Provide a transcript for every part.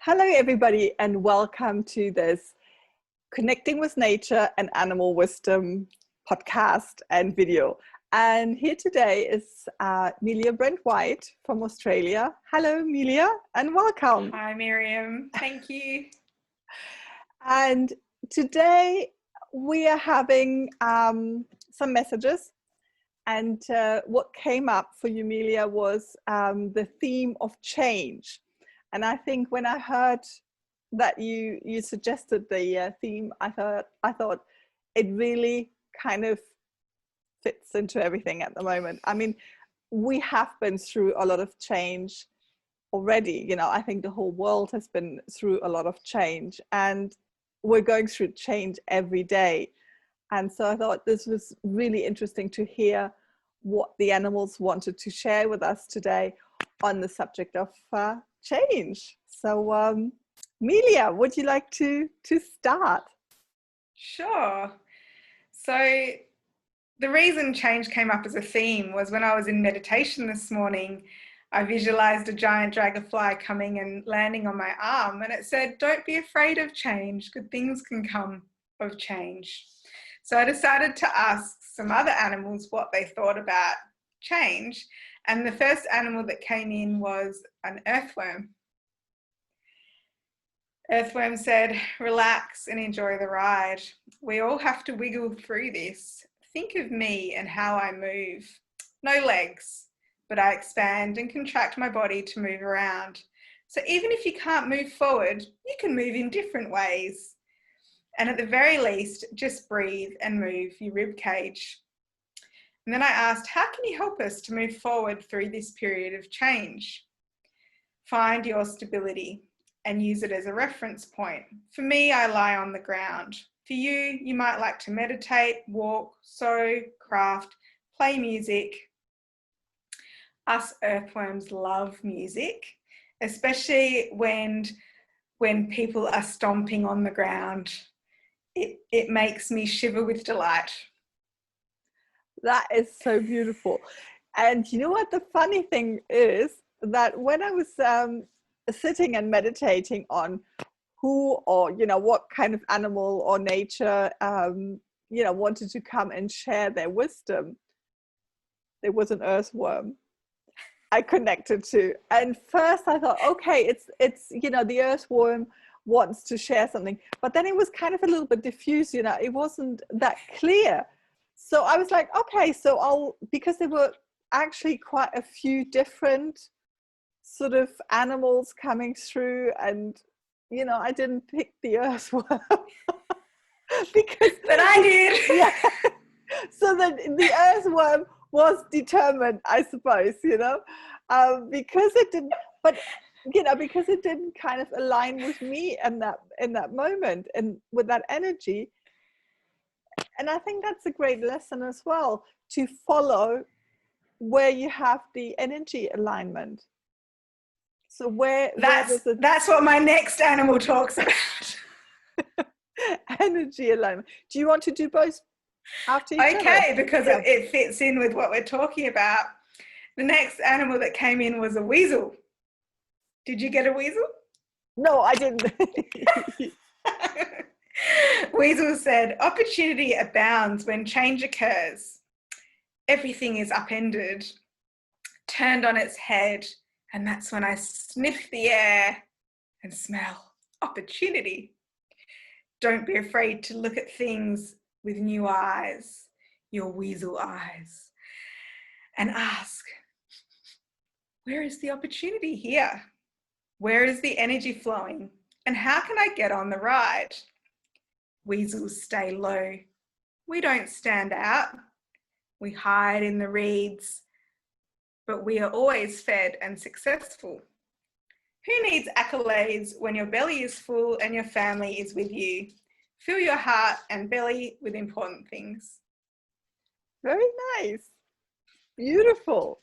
Hello, everybody, and welcome to this Connecting with Nature and Animal Wisdom podcast and video. And here today is Melia Brent-White from Australia. Hello, Melia, and welcome. Hi, Miriam. Thank you. And today we are having some messages. And what came up for you, Melia, was the theme of change. And I think when I heard that you suggested the theme, I thought it really kind of fits into everything at the moment. I mean, we have been through a lot of change already. You know, I think the whole world has been through a lot of change, and we're going through change every day. And so I thought this was really interesting to hear what the animals wanted to share with us today on the subject of change. So Melia, would you like to start? Sure. So the reason change came up as a theme was when I was in meditation this morning, I visualized a giant dragonfly coming and landing on my arm, and it said, "Don't be afraid of change. Good things can come of change." So I decided to ask some other animals what they thought about change. And the first animal that came in was an earthworm. Earthworm said, "Relax and enjoy the ride. We all have to wiggle through this. Think of me and how I move. No legs, but I expand and contract my body to move around. So even if you can't move forward, you can move in different ways. And at the very least, just breathe and move your rib cage." And then I asked, "How can you help us to move forward through this period of change?" Find your stability and use it as a reference point. For me, I lie on the ground. For you, you might like to meditate, walk, sew, craft, play music. Us earthworms love music, especially when people are stomping on the ground. It makes me shiver with delight. That is so beautiful. And you know what the funny thing is, that when I was sitting and meditating on who, or what kind of animal or nature wanted to come and share their wisdom, there was an earthworm I connected to. And first I thought, okay, it's the earthworm wants to share something, but then it was kind of a little bit diffuse, it wasn't that clear. So I was like, okay, so because there were actually quite a few different sort of animals coming through, and I didn't pick the earthworm because but I did. Yeah. So that the earthworm was determined, I suppose, because it didn't, but because it didn't kind of align with me in that moment and with that energy. And I think that's a great lesson as well, to follow where you have the energy alignment. So that's what my next animal talks about. Energy alignment. Do you want to do both after each other? Okay, because it fits in with what we're talking about. The next animal that came in was a weasel. Did you get a weasel? No, I didn't. Weasel said, "Opportunity abounds when change occurs. Everything is upended, turned on its head, and that's when I sniff the air and smell opportunity. Don't be afraid to look at things with new eyes, your weasel eyes, and ask, where is the opportunity here? Where is the energy flowing? And how can I get on the ride?" Weasels stay low. We don't stand out. We hide in the reeds, but we are always fed and successful. Who needs accolades when your belly is full and your family is with you? Fill your heart and belly with important things. Very nice. Beautiful.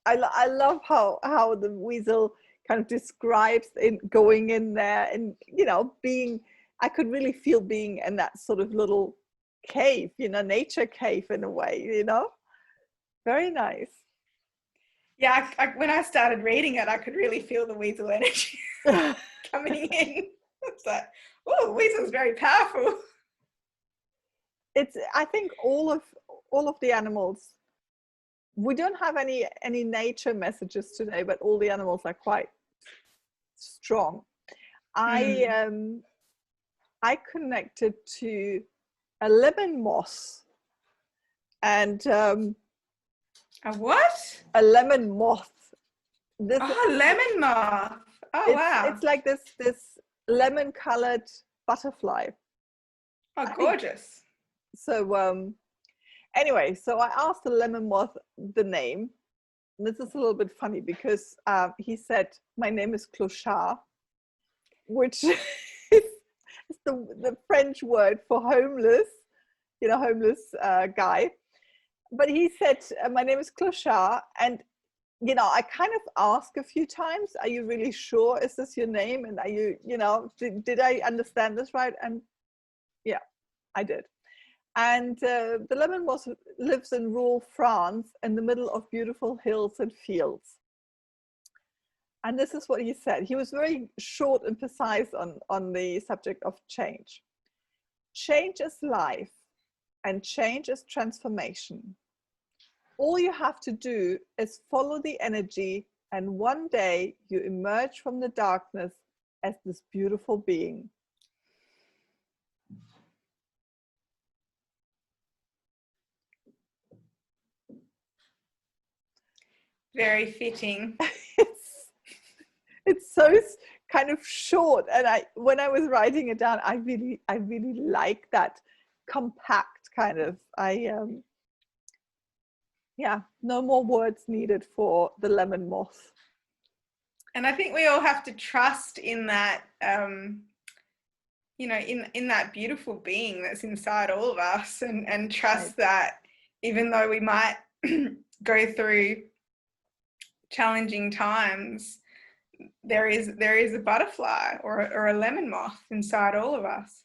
I love how the weasel kind of describes going in there and, being, I could really feel being in that sort of little cave, nature cave in a way, Very nice. Yeah, when I started reading it, I could really feel the weasel energy coming in. It's like, oh, weasel's very powerful. I think all of the animals, we don't have any nature messages today, but all the animals are quite strong. I connected to a lemon moth, and A what? a lemon moth. This Oh, lemon moth. Oh, wow. it's like this lemon colored butterfly. Oh, gorgeous. So anyway, so I asked the lemon moth the name. This is a little bit funny because he said, my name is Clochard, which is the French word for homeless, homeless guy. But he said, my name is Clochard. And, I kind of asked a few times, are you really sure? Is this your name? And are you, did I understand this right? And yeah, I did. And the lemon moth lives in rural France in the middle of beautiful hills and fields. And this is what he said. He was very short and precise on the subject of change. Change is life, and change is transformation. All you have to do is follow the energy, and one day you emerge from the darkness as this beautiful being. Very fitting. It's so kind of short, and when I was writing it down, I really like that compact kind of. Yeah, no more words needed for the lemon moth. And I think we all have to trust in that, in that beautiful being that's inside all of us, and trust that even though we might go through challenging times, there is a butterfly or a lemon moth inside all of us.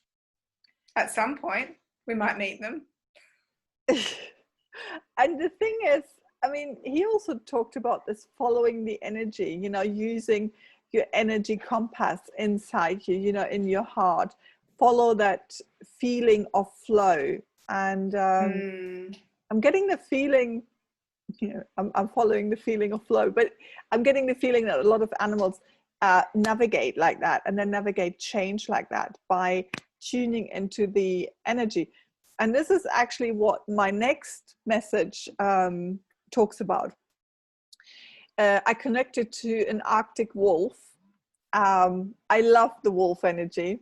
At some point, we might meet them. And the thing is, I mean, he also talked about this following the energy, using your energy compass inside you, in your heart, follow that feeling of flow. And I'm getting the feeling, I'm following the feeling of flow, but I'm getting the feeling that a lot of animals navigate like that, and then navigate change like that by tuning into the energy. And this is actually what my next message talks about. I connected to an Arctic wolf. I love the wolf energy.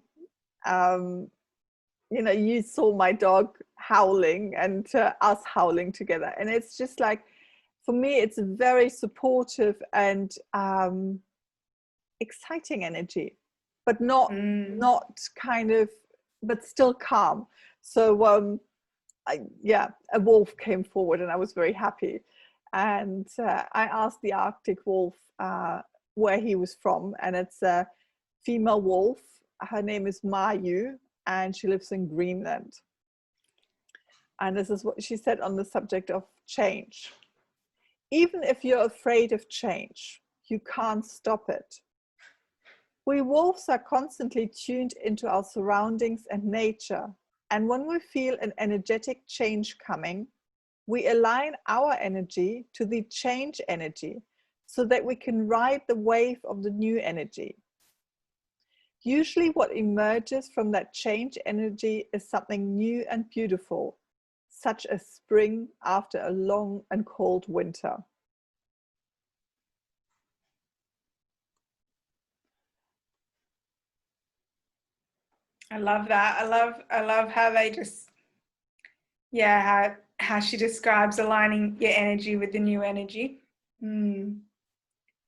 You saw my dog howling and us howling together. And it's just like, for me, it's a very supportive and exciting energy, but not kind of, but still calm. So a wolf came forward, and I was very happy. And I asked the Arctic wolf where he was from, and it's a female wolf. Her name is Mayu, and she lives in Greenland. And this is what she said on the subject of change. Even if you're afraid of change, you can't stop it. We wolves are constantly tuned into our surroundings and nature. And when we feel an energetic change coming, we align our energy to the change energy so that we can ride the wave of the new energy. Usually what emerges from that change energy is something new and beautiful, such as spring after a long and cold winter. I love that. I love how they just, how she describes aligning your energy with the new energy. I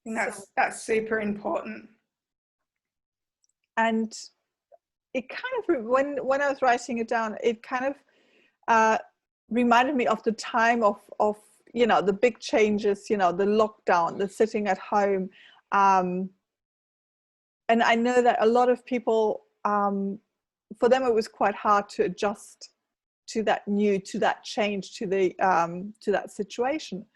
think that's super important. And it kind of, when I was writing it down, it kind of reminded me of the time of the big changes, the lockdown, the sitting at home. And I know that a lot of people, for them, it was quite hard to adjust to that change, to that situation.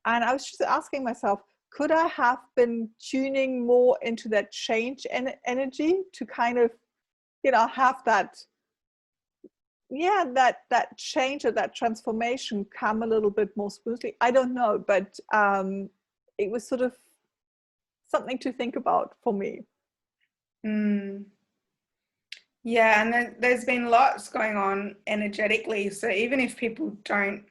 And I was just asking myself, could I have been tuning more into that change energy to kind of, have that, that change or that transformation come a little bit more smoothly? I don't know, but it was sort of something to think about for me. Yeah, and there's been lots going on energetically. So even if people don't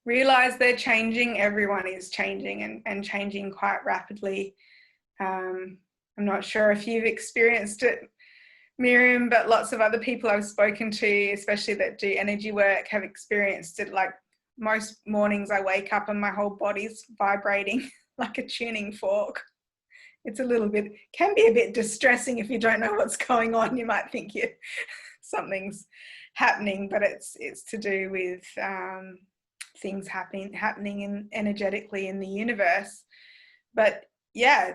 realize they're changing, everyone is changing and changing quite rapidly. I'm not sure if you've experienced it, Miriam, but lots of other people I've spoken to, especially that do energy work, have experienced it. Like most mornings I wake up and my whole body's vibrating like a tuning fork. It's can be a bit distressing if you don't know what's going on. You might think something's happening, but it's to do with things happening energetically in the universe. But yeah,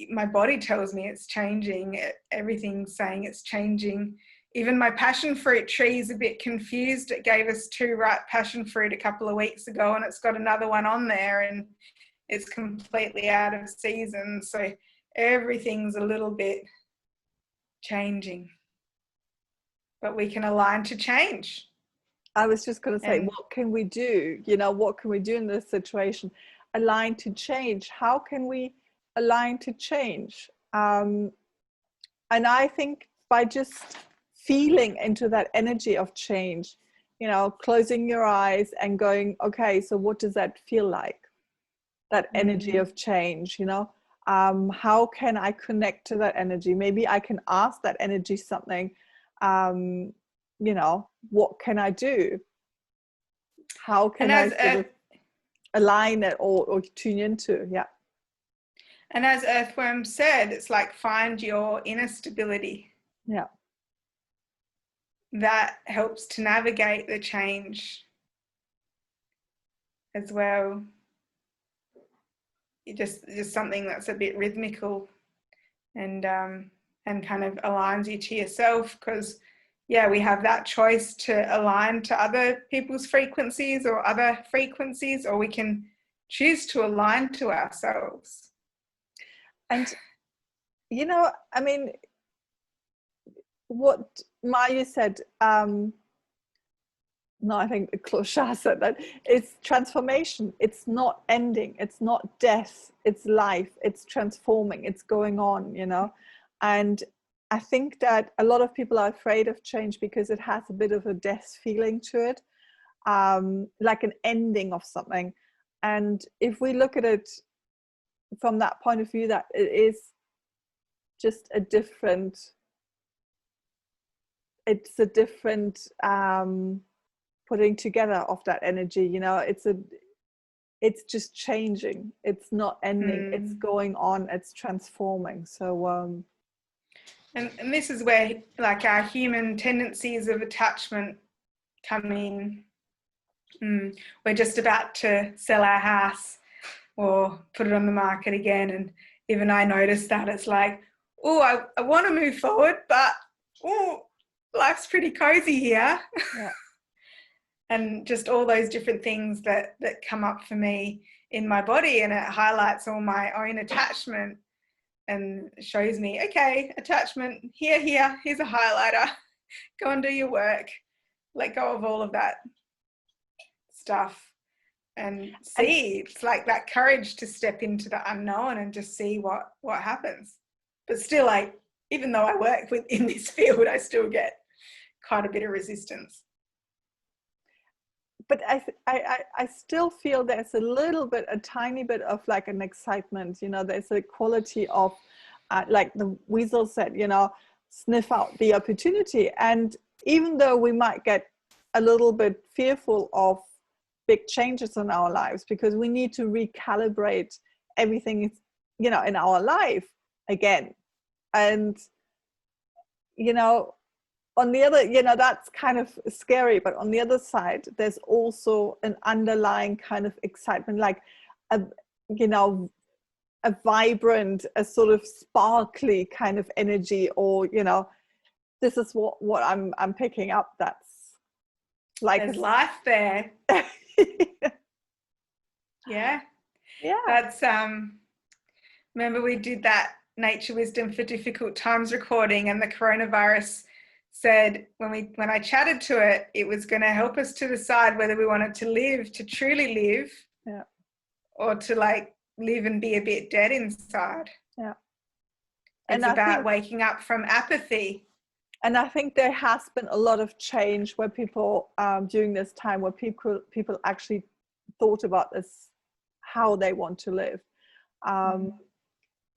my body tells me it's changing. Everything's saying it's changing. Even my passion fruit tree is a bit confused. It gave us 2 ripe passion fruit a couple of weeks ago, and it's got another one on there, and it's completely out of season. So everything's a little bit changing, but we can align to change. I was just going to say, what can we do? What can we do in this situation? Align to change. How can we align to change? And I think by just feeling into that energy of change, closing your eyes and going, okay, so what does that feel like? That energy of change, how can I connect to that energy? Maybe I can ask that energy something, what can I do? How can I sort of align it or tune into? Yeah. And as Earthworm said, it's like find your inner stability. Yeah. That helps to navigate the change as well. Just something that's a bit rhythmical and kind of aligns you to yourself, because we have that choice to align to other people's frequencies or other frequencies, or we can choose to align to ourselves. And I mean, what Maya said, no, I think Clochard said that it's transformation. It's not ending. It's not death. It's life. It's transforming. It's going on, And I think that a lot of people are afraid of change because it has a bit of a death feeling to it, like an ending of something. And if we look at it from that point of view, that it is just a different putting together of that energy, it's just changing. It's not ending. It's going on. It's transforming. So and this is where like our human tendencies of attachment come in. We're just about to sell our house or put it on the market again, and even I noticed that it's like, I want to move forward, but life's pretty cozy here. Yeah. And just all those different things that come up for me in my body, and it highlights all my own attachment and shows me, okay, attachment, here's a highlighter. Go and do your work. Let go of all of that stuff and see. It's like that courage to step into the unknown and just see what happens. But still, even though I work in this field, I still get quite a bit of resistance. But I still feel there's a tiny bit of like an excitement, there's a quality of, like the Weasel said, sniff out the opportunity. And even though we might get a little bit fearful of big changes in our lives, because we need to recalibrate everything, in our life again. And, on the other, that's kind of scary, but on the other side, there's also an underlying kind of excitement, like a vibrant, a sort of sparkly kind of energy, or, this is what I'm picking up. That's like there's life there. Yeah. Yeah. That's remember we did that Nature Wisdom for Difficult Times recording, and the coronavirus said when I chatted to it, it was going to help us to decide whether we wanted to live, to truly live, Yeah. or to like live and be a bit dead inside. Yeah. It's about waking up from apathy. And I think there has been a lot of change where people during this time where people actually thought about this, how they want to live.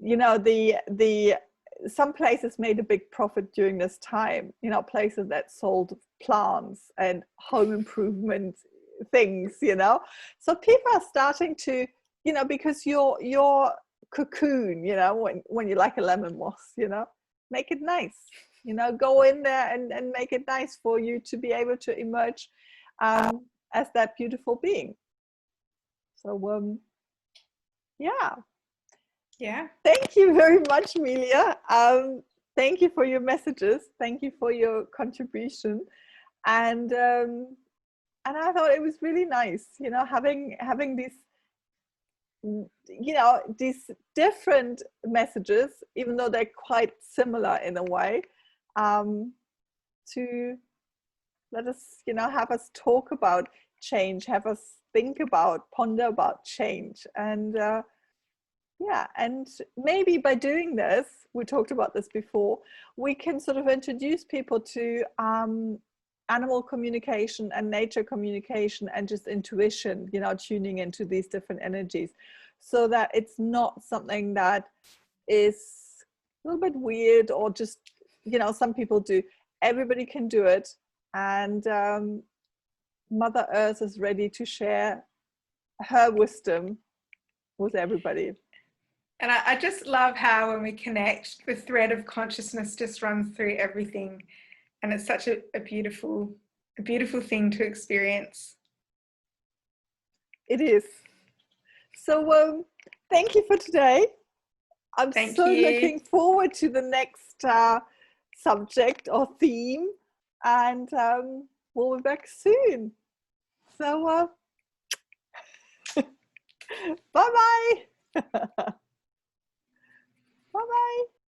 You know, the some places made a big profit during this time, you know, places that sold plants and home improvement things, you know. So people are starting to, you know, because your cocoon, you know, when you like a lemon moss, you know, make it nice, you know, go in there and make it nice for you to be able to emerge as that beautiful being. So yeah. Yeah. Thank you very much, Melia. Thank you for your messages. Thank you for your contribution. And I thought it was really nice, you know, having these, you know, these different messages, even though they're quite similar in a way, to let us, you know, have us talk about change, have us think about, ponder about change. And yeah, and maybe by doing this, we talked about this before, we can sort of introduce people to animal communication and nature communication and just intuition, you know, tuning into these different energies, so that it's not something that is a little bit weird or just, you know, some people do. Everybody can do it. And Mother Earth is ready to share her wisdom with everybody. And I just love how when we connect, the thread of consciousness just runs through everything. And it's such a beautiful thing to experience. It is. So thank you for today. I'm looking forward to the next subject or theme, and we'll be back soon. So bye-bye. Bye-bye.